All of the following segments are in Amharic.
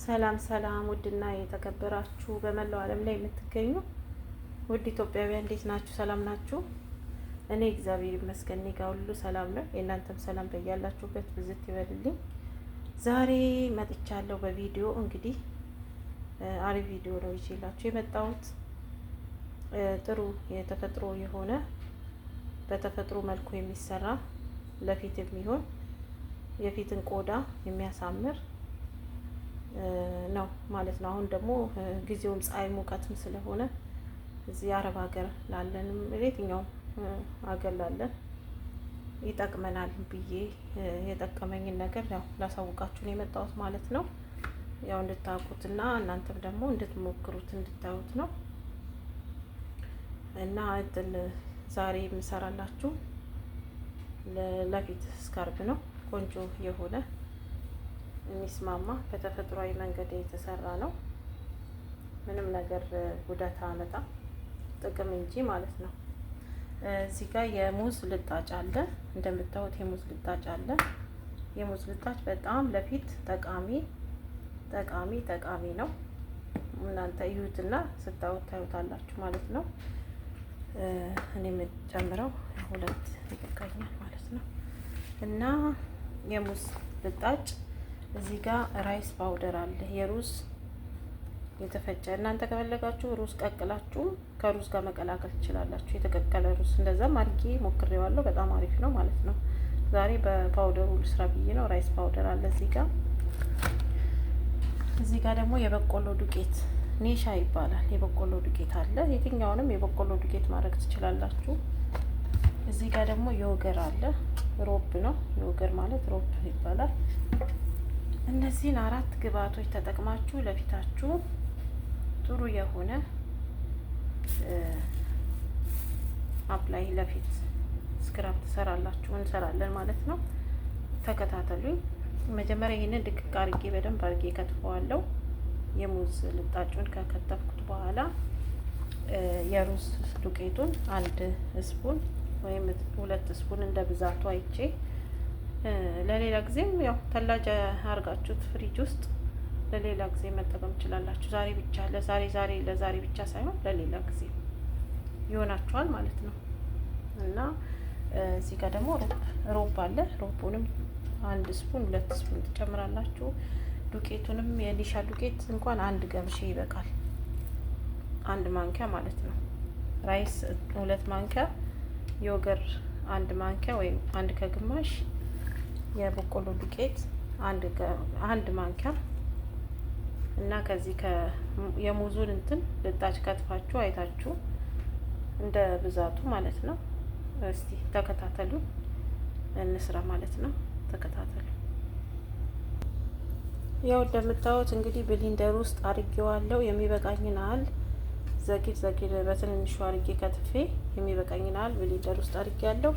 ሰላም ሰላም፣ ውድና የተከበራችሁ በመላው ዓለም ላይ የምትገኙ ውድ ኢትዮጵያውያን እንዴት ናችሁ? ሰላም ናችሁ? እኔ እግዚአብሔር ይመስገን እኔ ጋር ሁሉ ሰላም ነው። የእናንተም ሰላም በያላችሁበት ብዝት ይበልልኝ። ዛሬ መጥቻለሁ በቪዲዮ እንግዲህ አሪፍ ቪዲዮ ነው ይዤላችሁ የመጣሁት። ጥሩ የተፈጥሮ የሆነ በተፈጥሮ መልኩ የሚሰራ ለፊት የሚሆን የፊትን ቆዳ የሚያሳምር ነው ማለት ነው። አሁን ደግሞ ጊዜውም ፀሐይ ሙቀትም ስለሆነ እዚህ አረብ ሀገር ላለንም የትኛውም ሀገር ላለን ይጠቅመናል ብዬ የጠቀመኝን ነገር ያው ላሳውቃችሁ ነው የመጣሁት ማለት ነው። ያው እንድታውቁትና እናንተም ደግሞ እንድትሞክሩት እንድታዩት ነው። እና ዛሬ የምሰራላችሁ ለፊት ስካርብ ነው። ቆንጆ የሆነ የሚስማማ በተፈጥሯዊ መንገድ የተሰራ ነው። ምንም ነገር ጉዳት አመጣ ጥቅም እንጂ ማለት ነው። እዚህ ጋር የሙዝ ልጣጭ አለ። እንደምታዩት የሙዝ ልጣጭ አለ። የሙዝ ልጣጭ በጣም ለፊት ጠቃሚ ነው። እናንተ እዩትና ስታዩት ታዩታላችሁ ማለት ነው። እኔ የምጨምረው ሁለት ይበቃኛል ማለት ነው። እና የሙዝ ልጣጭ እዚህ ጋር ራይስ ፓውደር አለ። የሩዝ የተፈጨ እናንተ ከፈለጋችሁ ሩዝ ቀቅላችሁ ከሩዝ ጋር መቀላቀል ትችላላችሁ። የተቀቀለ ሩዝ እንደዛም አድርጌ ሞክሬዋለሁ። በጣም አሪፍ ነው ማለት ነው። ዛሬ በፓውደሩ ልስራ ብዬ ነው። ራይስ ፓውደር አለ እዚህ ጋር ደግሞ የበቆሎ ዱቄት ኔሻ ይባላል። የበቆሎ ዱቄት አለ። የትኛውንም የበቆሎ ዱቄት ማድረግ ትችላላችሁ። እዚህ ጋር ደግሞ ዮገር አለ። ሮብ ነው። ዮገር ማለት ሮብ ይባላል። እነዚህን 4 ግብአቶች ተጠቅማችሁ ለፊታችሁ ጥሩ የሆነ አፕላይ ለፊት ስክራብ ትሰራላችሁ እንሰራለን ማለት ነው። ተከታተሉኝ። መጀመሪያ ይሄንን ድቅቅ አርጌ በደንብ አርጌ ከትፈዋለሁ። የሙዝ ልጣጩን ከከተፍኩት በኋላ የሩዝ ዱቄቱን 1 ስፑን ወይም 2 ስፑን እንደ ብዛቱ አይቼ ለሌላ ጊዜም ያው ተላጃ አርጋችሁት ፍሪጅ ውስጥ ለሌላ ጊዜ መጠቀም ትችላላችሁ። ዛሬ ብቻ ለዛሬ ብቻ ሳይሆን ለሌላ ጊዜ ይሆናችኋል ማለት ነው። እና እዚህ ጋር ደግሞ ሮብ አለ። ሮቡንም 1 ስፑን 2 ስፑን ትጨምራላችሁ። ዱቄቱንም የኒሻ ዱቄት እንኳን 1 ገብሼ ይበቃል። 1 ማንኪያ ማለት ነው። ራይስ 2 ማንኪያ፣ ዮገር 1 ማንኪያ ወይም 1 ከግማሽ፣ የበቆሎ ዱቄት 1 ማንኪያ እና ከዚህ የሙዙን ልጣጭ ከትፋችሁ አይታችሁ እንደ ብዛቱ ማለት ነው። እስቲ ተከታተሉ እንስራ ማለት ነው። ተከታተሉ። ያው እንደምታዩት እንግዲህ ብሊንደር ውስጥ አርጌዋለሁ። የሚበቃኝን ያህል ዘጊር በትንንሹ አርጌ ከትፌ የሚበቃኝን ያህል ብሊንደር ውስጥ አርጌያለሁ።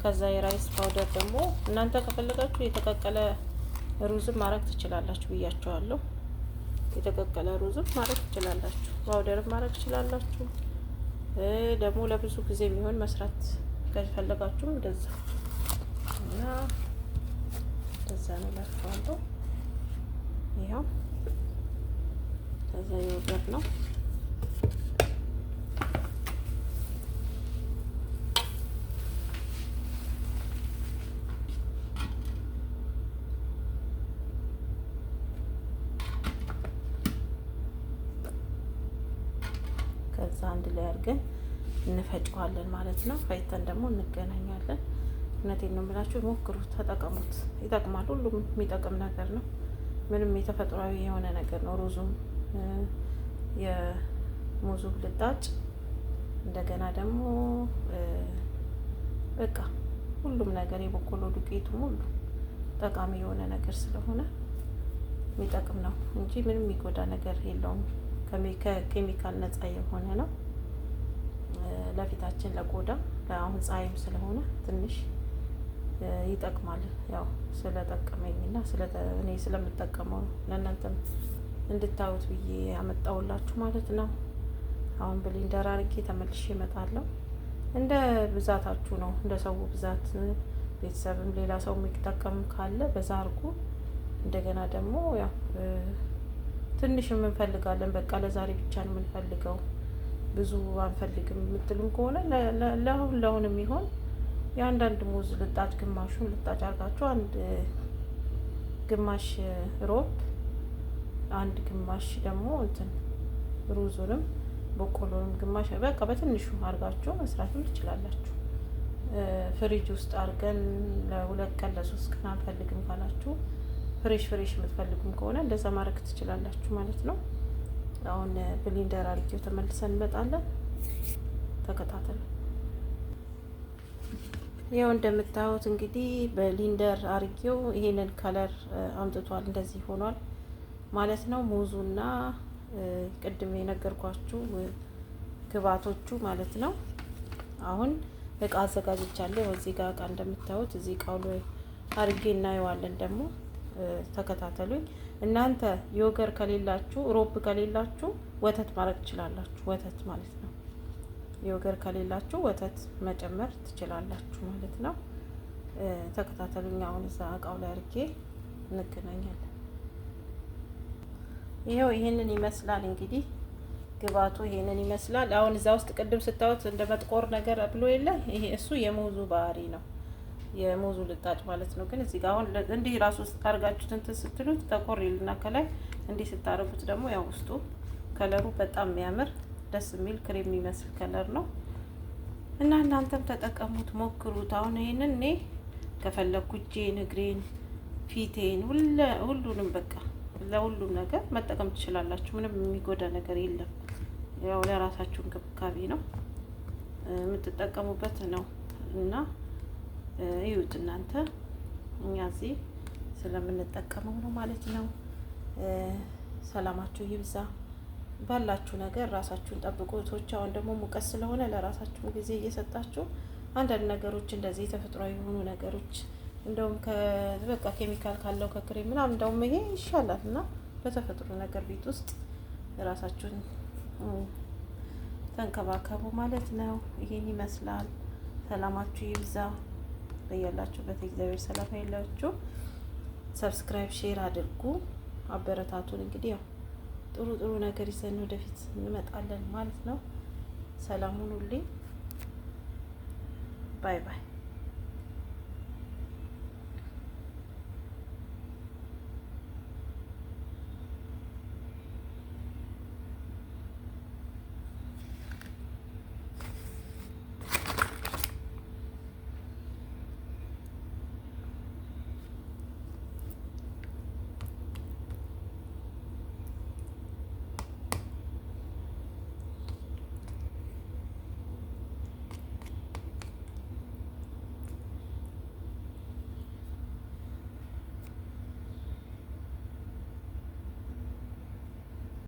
ከዛ የራይስ ፓውደር ደግሞ እናንተ ከፈለጋችሁ የተቀቀለ ሩዝም ማድረግ ትችላላችሁ ብያችኋለሁ። የተቀቀለ ሩዝም ማድረግ ትችላላችሁ፣ ፓውደርም ማድረግ ትችላላችሁ። ደግሞ ለብዙ ጊዜ የሚሆን መስራት ከፈለጋችሁም እንደዛ እና እንደዛ ነው ላችኋለሁ። ይሄው ከዛ ዮገር ነው። ከዛ አንድ ላይ አድርገን እንፈጨዋለን ማለት ነው። ፈጭተን ደግሞ እንገናኛለን። እውነቴን ነው የምላችሁ፣ ሞክሩት፣ ተጠቀሙት። ይጠቅማል። ሁሉም የሚጠቅም ነገር ነው። ምንም የተፈጥሯዊ የሆነ ነገር ነው። ሩዙም የሙዙ ልጣጭ እንደገና ደግሞ በቃ ሁሉም ነገር የበቆሎ ዱቄቱም ሁሉ ጠቃሚ የሆነ ነገር ስለሆነ የሚጠቅም ነው እንጂ ምንም የሚጎዳ ነገር የለውም። ከኬሚካል ነፃ የሆነ ነው። ለፊታችን ለቆዳ አሁን ፀሐይም ስለሆነ ትንሽ ይጠቅማል። ያው ስለጠቀመኝና እኔ ስለምጠቀመው ለእናንተም እንድታዩት ብዬ ያመጣውላችሁ ማለት ነው። አሁን ብሊንደር አርጌ ተመልሼ እመጣለሁ። እንደ ብዛታችሁ ነው፣ እንደ ሰው ብዛት። ቤተሰብም ሌላ ሰው የሚጠቀም ካለ በዛ አርጉ። እንደገና ደግሞ ያው ትንሽ እንፈልጋለን፣ በቃ ለዛሬ ብቻ ነው የምንፈልገው ብዙ አንፈልግም የምትሉም ከሆነ ለአሁን የሚሆን የአንዳንድ ሙዝ ልጣጭ ግማሹን ልጣጭ አድርጋችሁ አንድ ግማሽ ሮብ አንድ ግማሽ ደግሞ እንትን ሩዙንም በቆሎንም ግማሽ በቃ በትንሹ አድርጋችሁ መስራትም ትችላላችሁ። ፍሪጅ ውስጥ አድርገን ለ2 ቀን ለ3 ቀን አንፈልግም ካላችሁ ፍሬሽ የምትፈልጉም ከሆነ እንደዛ ማድረግ ትችላላችሁ ማለት ነው። አሁን ብሊንደር አድርጌው ተመልሰን እንመጣለን። ተከታተሉ። ያው እንደምታዩት እንግዲህ ብሊንደር አድርጌው ይሄንን ከለር አምጥቷል፣ እንደዚህ ሆኗል ማለት ነው። ሙዙና ቅድም የነገርኳችሁ ግብአቶቹ ማለት ነው። አሁን እቃ አዘጋጅቻለሁ። እዚህ ጋር እቃ እንደምታዩት እዚህ እቃው ላይ አድርጌ እናየዋለን ደግሞ ተከታተሉኝ። እናንተ ዮገር ከሌላችሁ ሮብ ከሌላችሁ ወተት ማድረግ ትችላላችሁ። ወተት ማለት ነው። ዮገር ከሌላችሁ ወተት መጨመር ትችላላችሁ ማለት ነው። ተከታተሉኝ። አሁን እዛ እቃው ላይ አድርጌ እንገናኛለን። ይሄው ይሄንን ይመስላል እንግዲህ ግብአቱ ይሄንን ይመስላል። አሁን እዛ ውስጥ ቅድም ስታዩት እንደ መጥቆር ነገር ብሎ የለ ይሄ እሱ የሙዙ ባህሪ ነው፣ የሙዙ ልጣጭ ማለት ነው። ግን እዚህ ጋር አሁን እንዲህ ራሱ ስታርጋችሁት እንትን ስትሉት ጠቆር ይልና ከላይ እንዲህ ስታረጉት ደግሞ ያው ውስጡ ከለሩ በጣም የሚያምር ደስ የሚል ክሬም የሚመስል ከለር ነው እና እናንተም ተጠቀሙት፣ ሞክሩት። አሁን ይሄንን እኔ ከፈለኩ እጄን፣ እግሬን፣ ፊቴን ሁሉንም በቃ ለሁሉም ነገር መጠቀም ትችላላችሁ። ምንም የሚጎዳ ነገር የለም። ያው ለራሳችሁ እንክብካቤ ነው የምትጠቀሙበት ነው እና እዩት እናንተ። እኛ እዚህ ስለምንጠቀመው ነው ማለት ነው። ሰላማችሁ ይብዛ። ባላችሁ ነገር ራሳችሁን ጠብቁ እህቶች። አሁን ደግሞ ሙቀት ስለሆነ ለራሳችሁ ጊዜ እየሰጣችሁ አንዳንድ ነገሮች እንደዚህ ተፈጥሯዊ የሆኑ ነገሮች እንደውም በቃ ኬሚካል ካለው ከክሬም ምናምን እንደውም ይሄ ይሻላል እና በተፈጥሮ ነገር ቤት ውስጥ ራሳችሁን ተንከባከቡ ማለት ነው። ይሄን ይመስላል። ሰላማችሁ ይብዛ። በያላችሁበት እግዚአብሔር ሰላም ያላችሁ። ሰብስክራይብ፣ ሼር አድርጉ፣ አበረታቱን። እንግዲህ ያው ጥሩ ነገር ይዘን ወደፊት እንመጣለን ማለት ነው። ሰላም ሁኑልኝ። ባይ ባይ።